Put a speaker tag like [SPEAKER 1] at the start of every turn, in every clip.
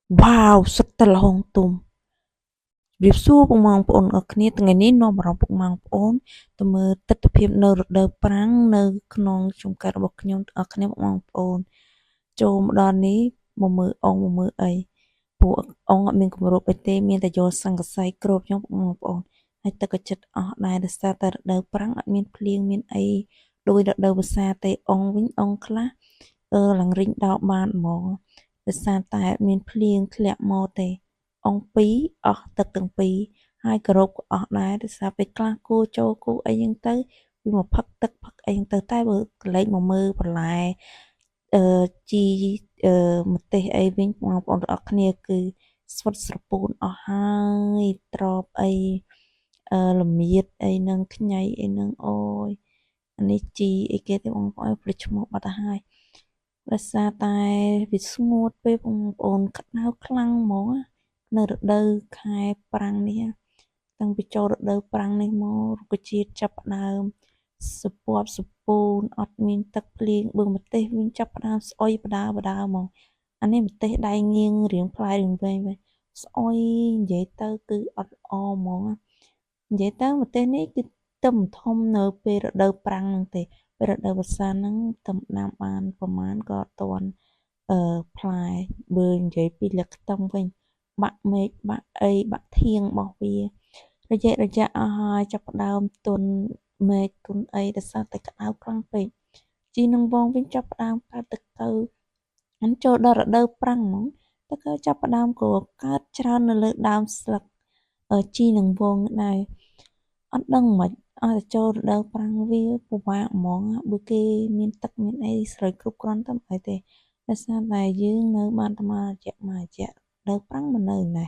[SPEAKER 1] Wow, sứcតលហងទុំជម្រាបសួរពុកម៉ែបងប្អូនអរគ្នាថ្ងៃនេះនាំអារម្មណ៍ពុកម៉ែបងប្អូនទៅមើលទស្សនវិជ្ជានៅរដូវប្រាំងនៅក្នុងជំនឿរបស់ខ្ញុំទាំងអស់គ្នាពុកម៉ែបងប្អូនចូលមកដល់នេះមកមើលអង្គមកមើលអីពួកអង្គអត់មានគម្រប់អីទេមានតែយកសង្កសីគ្របខ្ញុំពុកម៉ែបងប្អូនហើយទឹកក៏ចិត្តអស់ដែរដោយសារតែរដូវប្រាំងអត់មានភ្លៀងមានអីដោយរដូវវស្សាទេអង្គវិញអង្គខ្លះឡើងរីងដោលបានហ្មងដោយសារតែអត់មានភ្លៀងធ្លាក់មកទេអង្គពីរអស់ទឹកទាំងពីរហើយគោរពក៏អស់ដែរដោយសារពេលខ្លះគោចូលគោអីហ្នឹងទៅវាមកផឹកទឹកផឹកអីហ្នឹងទៅតែបើកលែងមកមើលបន្លែជីម្ទេសអីវិញបងប្អូនទាំងអស់គ្នាគឺស្វិតស្រពោនអស់ហើយត្រប់អីល្មៀតអីហ្នឹងខ្ញីអីហ្នឹងអូយអានេះជីអីគេទេបងប្អូនភ្លេចឈ្មោះបាត់ទៅហើយដោយសារតែវាស្ងួតពេលបងប្អូនក្តៅខ្លាំងហ្មងនៅរដូវខែប្រាំងនេះតាំងពីចូលរដូវប្រាំងនេះមករុក្ខជាតិចាប់ផ្ដើមសពប់សពូនអត់មានទឹកភ្លៀងបឹងម្ទេសវិញចាប់ផ្ដើមស្អុយបដើហ្មងអានេះម្ទេសដៃងៀងរៀងផ្លែរៀងវែងស្អុយនិយាយទៅគឺអត់ល្អហ្មងនិយាយទៅម្ទេសនេះគឺទឹមធំនៅពេលរដូវប្រាំងហ្នឹងទេពេលរដូវវស្សាហ្នឹងទឹមដាំបានប្រហែលក៏អត់ទាន់ផ្លែបើនិយាយពីលក្ខខ្ទឹមវិញបាក់មែកបាក់អីបាក់ធៀងរបស់វារយៈអស់ហើយចាប់ផ្ដើមទុនមែកទុនអីដោយសារតែក្តៅខ្លាំងពេកជីនឹងវងវិញចាប់ផ្ដើមកើតទឹកទៅអញចូលដល់រដូវប្រាំងហ្មងទឹកក៏ចាប់ផ្ដើមក៏កើតច្រើននៅលើដើមស្លឹកជីនឹងវងដែរអត់ដឹងមិនអត់ចូលរដូវប្រាំងវាពិបាកហ្មងបើគេមានទឹកមានអីស្រូវគ្រប់គ្រាន់ទៅអីទេដោយសារតែយើងនៅបានតែមួយរយៈរដូវប្រាំងមិននៅណា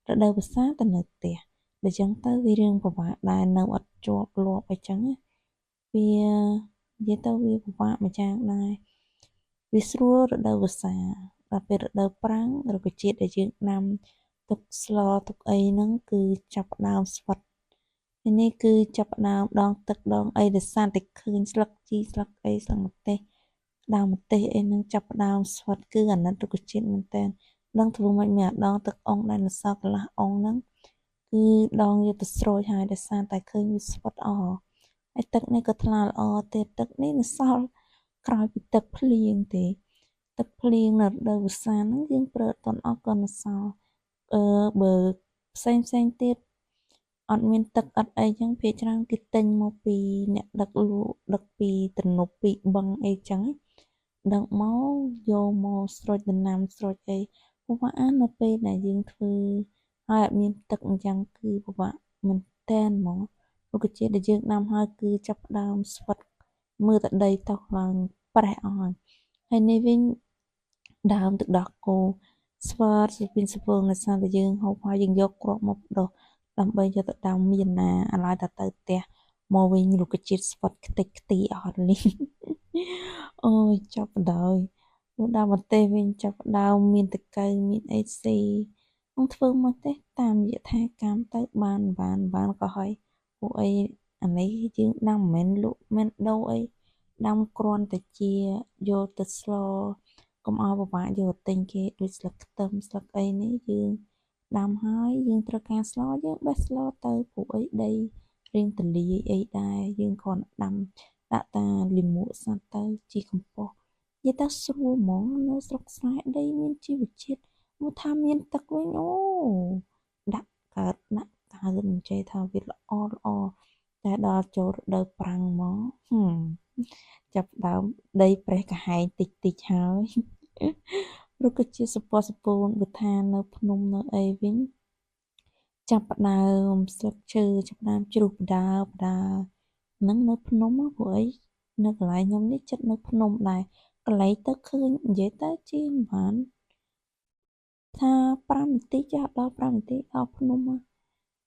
[SPEAKER 1] រដូវវស្សាទៅនៅផ្ទះដូច្នេះទៅវារឿងពិបាកដែរនៅអត់ជាប់លាប់អីចឹងវានិយាយទៅវាពិបាកម្យ៉ាងដែរវាស្រួលរដូវវស្សាដល់ពេលរដូវប្រាំងរុក្ខជាតិដែលយើងដាំទុកស្លទុកអីហ្នឹងគឺចាប់ផ្ដើមស្វិតនេះគឺចាប់ផ្ដើមដងទឹកដងអីដែលសារតែឃើញស្លឹកជីស្លឹកអីស្លឹកម្ទេសដើមម្ទេសអីហ្នឹងចាប់ផ្ដើមស្វិតគឺអាណិតរុក្ខជាតិមែនតើដឹងធ្វើម៉េចមានអាដងទឹកអុងដែលនៅសល់កន្លះអុងហ្នឹងគឺដងយកទៅស្រូចហើយដោយសារតែឃើញវាស្វិតអស់ហើយទឹកនេះក៏ថ្លាល្អទេទឹកនេះនៅសល់ក្រោយពីទឹកភ្លៀងទេទឹកភ្លៀងនៅរដូវវស្សាហ្នឹងយើងប្រើអត់ទាន់អស់ក៏នៅសល់បើផ្សេងទៀតអត់មានទឹកអត់អីចឹងភាគច្រើនគេទិញមកពីអ្នកដឹកលក់ដឹកពីទំនប់ពីបឹងអីចឹងដឹកមកយកមកស្រូចដំណាំស្រូចអីពិបាកនៅពេលដែលយើងធ្វើហើយអត់មានទឹកអញ្ចឹងគឺពិបាកមែនតែនហ្មងរុក្ខជាតិដែលយើងដាំហើយគឺចាប់ផ្ដើមស្វិតមើលតែដីតោះឡើងប្រេះអស់ហើយនេះវិញដើមទឹកដោះគោស្វាតស្ពីនស្ពងនៅសារតែយើងហូបហើយយើងយកគ្រាប់មកដុះដើម្បីយកទៅដាំមានណាឥឡូវតែទៅផ្ទះមកវិញរុក្ខជាតិស្វិតខ្ទេចខ្ទីអស់នេះអូយចាប់ដល់នោះដើមម្ទេសវិញចាប់ដើមមានតកៅមានអីស៊ីនឹងធ្វើមកទេតាមយថាកម្មទៅបានក៏ហើយពួកអីអានេះយើងដាំមិនមែនលក់មិនដូរអីដាំគ្រាន់តែជាយកទៅស្លកុំឲ្យពិបាកយកទិញគេដូចស្លឹកខ្ទឹមស្លឹកអីនេះយើងដាំហើយយើងត្រូវការស្លយើងបេះស្លទៅព្រោះអីដីរៀងទលាយអីដែរយើងគ្រាន់ដាំដាក់តាលិមួកសត្វទៅជីកំប៉ុស្តនិយាយទៅស្រួលហ្មងនៅស្រុកស្រែដីមានជីវជាតិមកថាមានទឹកវិញអូដាក់កើតដាក់កើមិនចេះថាវាល្អតែដល់ចូលរដូវប្រាំងមកចាប់ដើមដីប្រេះកាហែងតិចហើយរុក្ខជាតិសពសពូនបើថានៅភ្នំនៅអីវិញចាប់ផ្ដើមស្លឹកឈើចាប់ផ្ដើមជ្រុះផ្ដើហ្នឹងនៅភ្នំព្រោះអីនៅកន្លែងខ្ញុំនេះចិត្តនៅភ្នំដែរកន្លែងទៅឃើញនិយាយទៅជាមិនបានថា5នាទីចាស់ដល់5នាទីដល់ភ្នំ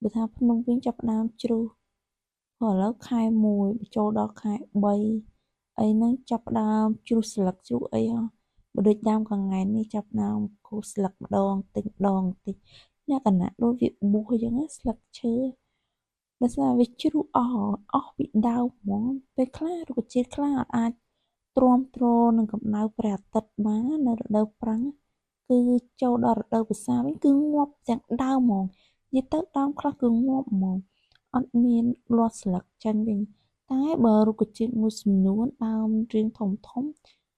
[SPEAKER 1] បើថាភ្នំវិញចាប់ផ្ដើមជ្រុះឥឡូវខែ1ចូលដល់ខែ3អីហ្នឹងចាប់ផ្ដើមជ្រុះស្លឹកជ្រុះអីបើដូចដើមកង្កែបនេះចាប់ផ្ដើមគូស្លឹកម្ដងតិចលក្ខណៈដូចវាបួសអញ្ចឹងស្លឹកឈើដោយសារវាជ្រុះអស់ពីដើមហ្មងពេលខ្លះរុក្ខជាតិខ្លះអាចទ្រាំទ្រនឹងកម្ដៅព្រះអាទិត្យបាននៅរដូវប្រាំងគឺ គឺចូលដល់រដូវវស្សាវិញគឺងាប់ទាំងដើមហ្មងនិយាយទៅដើមខ្លះគឺងាប់ហ្មងអត់មានលាស់ស្លឹកចាញ់វិញតែបើរុក្ខជាតិមួយចំនួនដើមរៀងធំ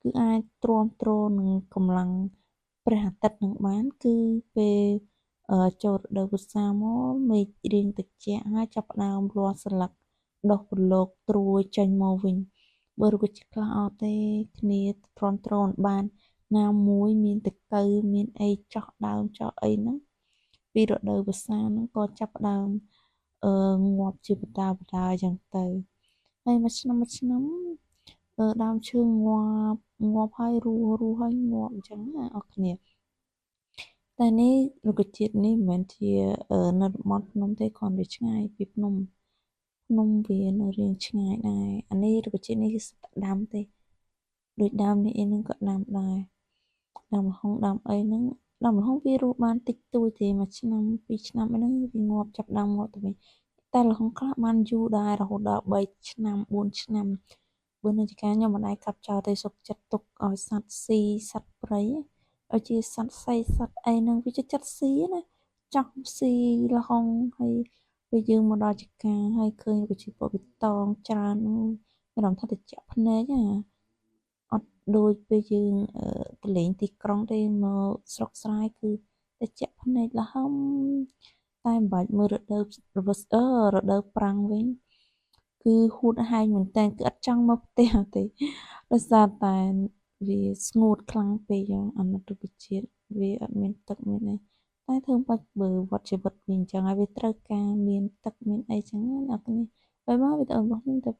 [SPEAKER 1] គឺអាចទ្រាំទ្រនឹងកម្លាំងព្រះអាទិត្យនឹងបានគឺពេលចូលរដូវវស្សាមកមេឃរៀងត្រជាក់ហើយចាប់ផ្ដើមលាស់ស្លឹកដុះប្រឡូកត្រួយចេញមកវិញបើរុក្ខជាតិខ្លះអត់ទេគ្នាទ្រាំទ្រមិនបានណាមួយមានតកៅមានអីចោះដើមចោះអីហ្នឹងពីរដូវវស្សាហ្នឹងក៏ចាប់ផ្ដើមងាប់ជាបន្តអញ្ចឹងទៅហើយមួយឆ្នាំដើមឈើងាប់ហើយរស់ហើយងាប់អញ្ចឹងណាអរគ្នាតែនេះរុក្ខជាតិនេះមិនមែនជានៅតំបន់ភ្នំទេគ្រាន់តែឆ្ងាយពីភ្នំវានៅរៀងឆ្ងាយដែរអានេះរុក្ខជាតិនេះគឺសិតតែដាំទេដូចដើមនេះអីហ្នឹងក៏ដាំដែរដើមល្ហុងដើមអីហ្នឹងដើមល្ហុងវារស់បានតិចតួចទេមួយឆ្នាំពីរឆ្នាំអីហ្នឹងវាងាប់ចាប់ដើមងាប់ទៅវិញតែល្ហុងខ្លះបានយូរដែររហូតដល់3ឆ្នាំ4ឆ្នាំបើនៅជាការខ្ញុំមិនដែរកាប់ចោលទេសុខចិត្តទុកឲ្យសត្វស៊ីសត្វព្រៃឲ្យជាសត្វសៃសត្វអីហ្នឹងវាចិត្តស៊ីណាចង់ស៊ីល្ហុងហើយពេលយើងមកដល់ជាការហើយឃើញវាជាពណ៌វាតងច្រើនមានអារម្មណ៍ថាត្រជាក់ភ្នែកណាអត់ដូចពេលយើងទៅលេងទីក្រុងទេមកស្រុកស្រែគឺត្រជាក់ភ្នែកល្ហឹមតែមិនបាច់មើលរដូវរដូវប្រាំងវិញគឺហួតហែងមែនតើគឺអត់ចង់មកផ្ទះទេដោយសារតែវាស្ងួតខ្លាំងពេកអាណត្តិរុក្ខជាតិវាអត់មានទឹកមានអីតែធ្វើបាច់បើវត្តជីវិតវាអញ្ចឹងហើយវាត្រូវការមានទឹកមានអីចឹងណាអ្នកនេះបើមកវីដេអូរបស់ខ្ញុំទៅ